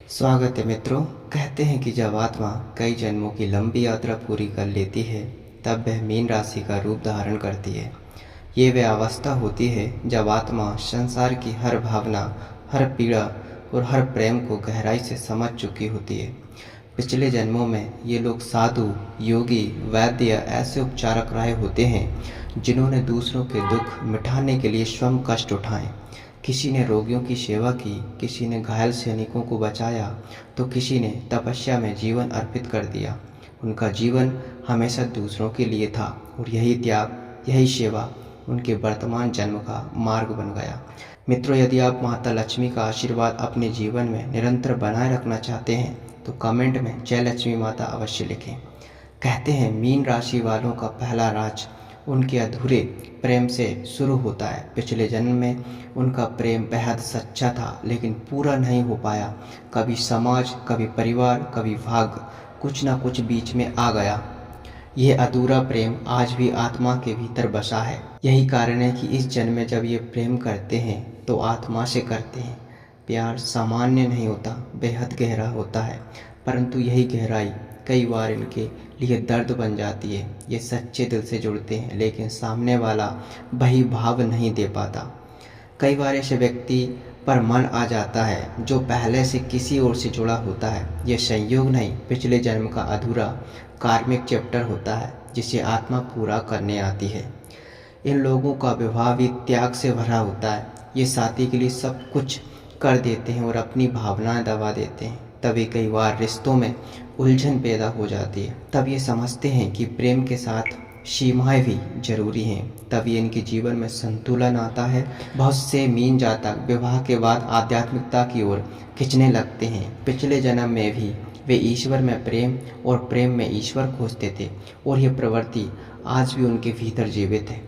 स्वागत है मित्रों। कहते हैं कि जब आत्मा कई जन्मों की लंबी यात्रा पूरी कर लेती है तब वह मीन राशि का रूप धारण करती है। ये वह अवस्था होती है जब आत्मा संसार की हर भावना, हर पीड़ा और हर प्रेम को गहराई से समझ चुकी होती है। पिछले जन्मों में ये लोग साधु, योगी, वैद्य या ऐसे उपचारक रहे होते हैं जिन्होंने दूसरों के दुख मिटाने के लिए स्वयं कष्ट उठाए। किसी ने रोगियों की सेवा की, किसी ने घायल सैनिकों को बचाया, तो किसी ने तपस्या में जीवन अर्पित कर दिया। उनका जीवन हमेशा दूसरों के लिए था और यही त्याग, यही सेवा उनके वर्तमान जन्म का मार्ग बन गया। मित्रों, यदि आप माता लक्ष्मी का आशीर्वाद अपने जीवन में निरंतर बनाए रखना चाहते हैं तो कमेंट में जय लक्ष्मी माता अवश्य लिखें। कहते हैं मीन राशि वालों का पहला राज उनके अधूरे प्रेम से शुरू होता है। पिछले जन्म में उनका प्रेम बेहद सच्चा था लेकिन पूरा नहीं हो पाया। कभी समाज, कभी परिवार, कभी भाग्य, कुछ ना कुछ बीच में आ गया। यह अधूरा प्रेम आज भी आत्मा के भीतर बसा है। यही कारण है कि इस जन्म में जब ये प्रेम करते हैं तो आत्मा से करते हैं। प्यार सामान्य नहीं होता, बेहद गहरा होता है, परंतु यही गहराई कई बार इनके लिए दर्द बन जाती है। ये सच्चे दिल से जुड़ते हैं लेकिन सामने वाला वही भाव नहीं दे पाता। कई बार ऐसे व्यक्ति पर मन आ जाता है जो पहले से किसी और से जुड़ा होता है। यह संयोग नहीं, पिछले जन्म का अधूरा कार्मिक चैप्टर होता है जिसे आत्मा पूरा करने आती है। इन लोगों का विवाह भी त्याग से भरा होता है। ये साथी के लिए सब कुछ कर देते हैं और अपनी भावनाएं दबा देते हैं। तभी कई बार रिश्तों में उलझन पैदा हो जाती है। तब ये समझते हैं कि प्रेम के साथ सीमाएं भी जरूरी हैं। तभी इनके जीवन में संतुलन आता है। बहुत से मीन जातक विवाह के बाद आध्यात्मिकता की ओर खिंचने लगते हैं। पिछले जन्म में भी वे ईश्वर में प्रेम और प्रेम में ईश्वर खोजते थे और यह प्रवृत्ति आज भी उनके भीतर जीवित है।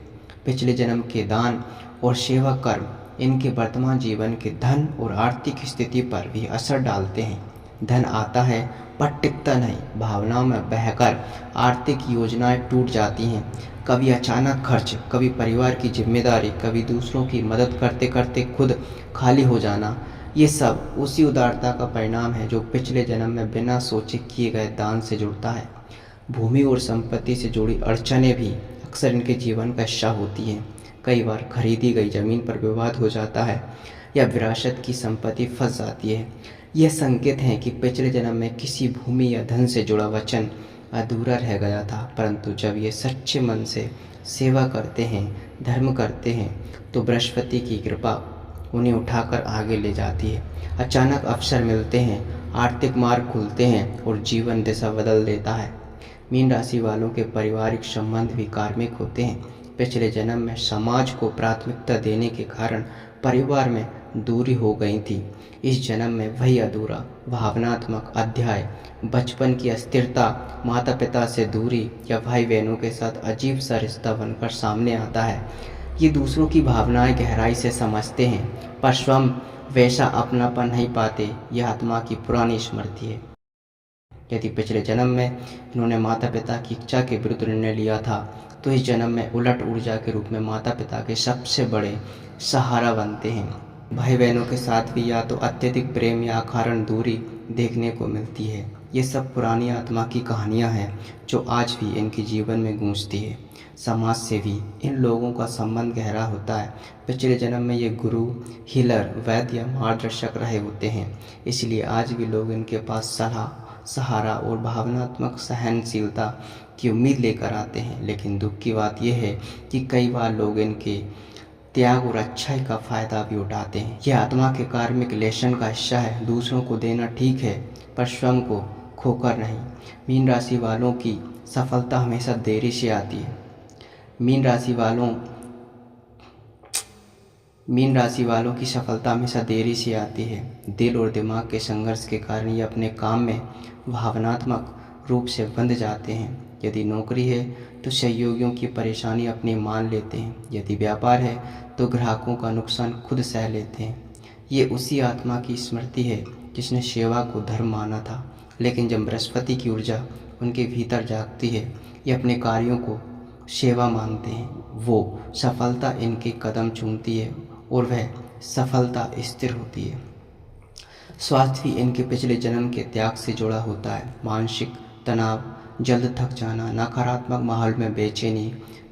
पिछले जन्म के दान और सेवा कर्म इनके वर्तमान जीवन के धन और आर्थिक स्थिति पर भी असर डालते हैं। धन आता है पर टिकता नहीं। भावनाओं में बहकर आर्थिक योजनाएं टूट जाती हैं। कभी अचानक खर्च, कभी परिवार की जिम्मेदारी, कभी दूसरों की मदद करते करते खुद खाली हो जाना। ये सब उसी उदारता का परिणाम है जो पिछले जन्म में बिना सोचे किए गए दान से जुड़ता है। भूमि और संपत्ति से जुड़ी अड़चनें भी अक्सर इनके जीवन का हिस्सा होती हैं। कई बार खरीदी गई जमीन पर विवाद हो जाता है या विरासत की संपत्ति फंस जाती है। यह संकेत है कि पिछले जन्म में किसी भूमि या धन से जुड़ा वचन अधूरा रह गया था। परंतु जब ये सच्चे मन से सेवा करते हैं, धर्म करते हैं, तो बृहस्पति की कृपा उन्हें उठाकर आगे ले जाती है। अचानक अवसर मिलते हैं, आर्थिक मार्ग खुलते हैं और जीवन दिशा बदल देता है। मीन राशि वालों के पारिवारिक संबंध भी कार्मिक होते हैं। पिछले जन्म में समाज को प्राथमिकता देने के कारण परिवार में दूरी हो गई थी। इस जन्म में वही अधूरा भावनात्मक अध्याय, बचपन की अस्थिरता, माता पिता से दूरी या भाई बहनों के साथ अजीब सा रिश्ता बनकर सामने आता है। ये दूसरों की भावनाएं गहराई से समझते हैं पर स्वयं वैसा अपनापन नहीं पाते। यह आत्मा की पुरानी स्मृति है। यदि पिछले जन्म में इन्होंने माता पिता की इच्छा के विरुद्ध निर्णय लिया था तो इस जन्म में उलट ऊर्जा के रूप में माता पिता के सबसे बड़े सहारा बनते हैं। भाई बहनों के साथ भी या तो अत्यधिक प्रेम या अकारण दूरी देखने को मिलती है। ये सब पुरानी आत्मा की कहानियाँ हैं जो आज भी इनके जीवन में गूंजती है। समाज से भी इन लोगों का संबंध गहरा होता है। पिछले जन्म में ये गुरु, हीलर, वैद्य या मार्गदर्शक रहे होते हैं, इसलिए आज भी लोग इनके पास सलाह, सहारा और भावनात्मक सहनशीलता की उम्मीद लेकर आते हैं। लेकिन दुख की बात यह है कि कई बार लोग इनके त्याग और अच्छाई का फायदा भी उठाते हैं। यह आत्मा के कार्मिक लेशन का हिस्सा है। दूसरों को देना ठीक है पर स्वयं को खोकर नहीं। मीन राशि वालों की सफलता हमेशा देरी से आती है। मीन राशि वालों की सफलता हमेशा देरी से आती है। दिल और दिमाग के संघर्ष के कारण ये अपने काम में भावनात्मक रूप से बंध जाते हैं। यदि नौकरी है तो सहयोगियों की परेशानी अपनी मान लेते हैं। यदि व्यापार है तो ग्राहकों का नुकसान खुद सह लेते हैं। ये उसी आत्मा की स्मृति है जिसने सेवा को धर्म माना था। लेकिन जब बृहस्पति की ऊर्जा उनके भीतर जागती है, ये अपने कार्यों को सेवा मानते हैं। वो सफलता इनके कदम चूमती है और वह सफलता स्थिर होती है। स्वास्थ्य भी इनके पिछले जन्म के त्याग से जुड़ा होता है। मानसिक तनाव, जल्द थक जाना, नकारात्मक माहौल में बेचैनी,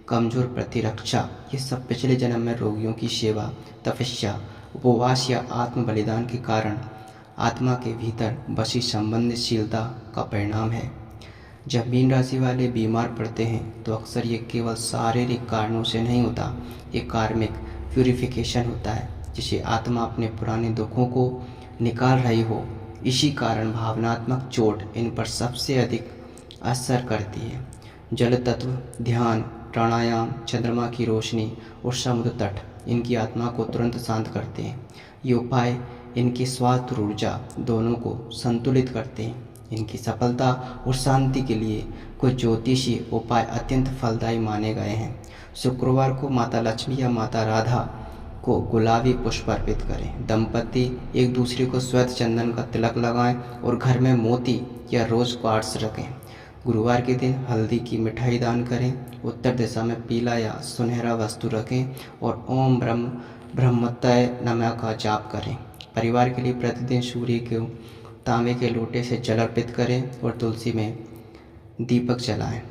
कमजोर प्रतिरक्षा, ये सब पिछले जन्म में रोगियों की सेवा, तपस्या, उपवास या आत्म बलिदान के कारण आत्मा के भीतर बसी संबंधशीलता का परिणाम है। जब मीन राशि वाले बीमार पड़ते हैं तो अक्सर ये केवल शारीरिक कारणों से नहीं होता, ये कार्मिक प्यूरिफिकेशन होता है, जिसे आत्मा अपने पुराने दुखों को निकाल रही हो। इसी कारण भावनात्मक चोट इन पर सबसे अधिक असर करती है। जल तत्व, ध्यान, प्राणायाम, चंद्रमा की रोशनी और समुद्र तट इनकी आत्मा को तुरंत शांत करते हैं। ये उपाय इनकी स्वास्थ्य और ऊर्जा दोनों को संतुलित करते हैं। इनकी सफलता और शांति के लिए कुछ ज्योतिषीय उपाय अत्यंत फलदायी माने गए हैं। शुक्रवार को माता लक्ष्मी या माता राधा को गुलाबी पुष्प अर्पित करें। दंपति एक दूसरे को श्वेत चंदन का तिलक लगाएं और घर में मोती या रोज क्वार्ट्स रखें। गुरुवार के दिन हल्दी की मिठाई दान करें। उत्तर दिशा में पीला या सुनहरा वस्तु रखें और ओम ब्रह्मतय नमः का जाप करें। परिवार के लिए प्रतिदिन सूर्य को तांबे के लोटे से जल अर्पित करें और तुलसी में दीपक जलाएं।